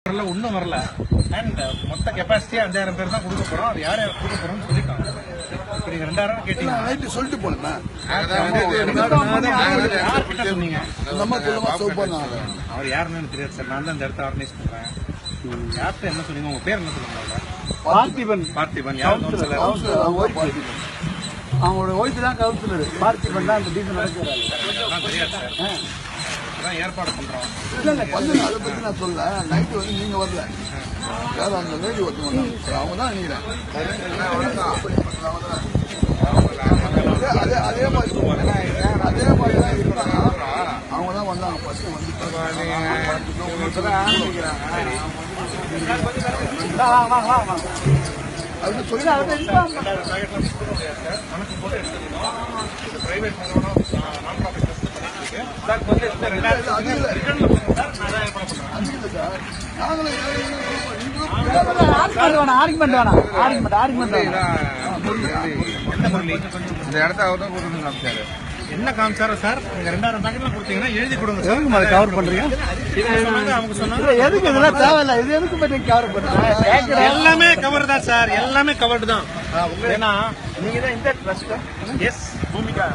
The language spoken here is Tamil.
ஒன்றும் வரல. அண்ட் மொத்த கெப்பாசிட்டி 5000 பேர் தான் கொடுக்க போறோம். அது யார் யார் கொடுக்க போறோம்னு சொல்லிட்டாங்க. இப்போ நீங்க 2000 கேட்டீங்க. நைட்டு சொல்லிட்டு போனேன். யார்கிட்ட சொன்னீங்க? அவர் யாருன்னு எனக்கு தெரியாது சார். நான் தான் இந்த இடத்த ஆர்கனைஸ் பண்றேன். யார்கிட்ட என்ன சொன்னீங்க? உங்க பேர் என்ன சொல்லுங்க? பார்த்திபன். அவங்களோட ஒய்ஃப் தான் கவுன்சிலர். பார்த்திபன் தான் அந்த டீசல் நடக்கிறாரு. தெரியாது சார். அதான் ஏற்பாடு பண்றோம். இல்ல அதை பத்தி நான் சொல்ல. நைட்டு வந்து நீங்க வரல, யாரும் அந்த லேடி ஒருத்தவங்க அவங்க தான் நினைக்கிறேன். அதே மாதிரி தான் இருந்தாங்க. அவங்க தான் வந்தாங்க. ஃபர்ஸ்ட் வந்து அது சொல்லி என்ன காமிச்சாரோ சார்? நீங்க 2000 பேக்கெட்லாம் கொடுத்தீங்கன்னா எழுதி கொடுங்க சார். கவர் பண்றீங்க? அவங்க சொன்னாங்க எதுக்கு இதெல்லாம் தேவையில்லை. இது எதுக்கு பற்றி கவர் பண்றீங்க? எல்லாமே கவர் தான் சார். எல்லாமே கவர்டு தான். ஏன்னா நீங்க தான் இந்த ட்ரஸ்ட். எஸ் பூமிகா.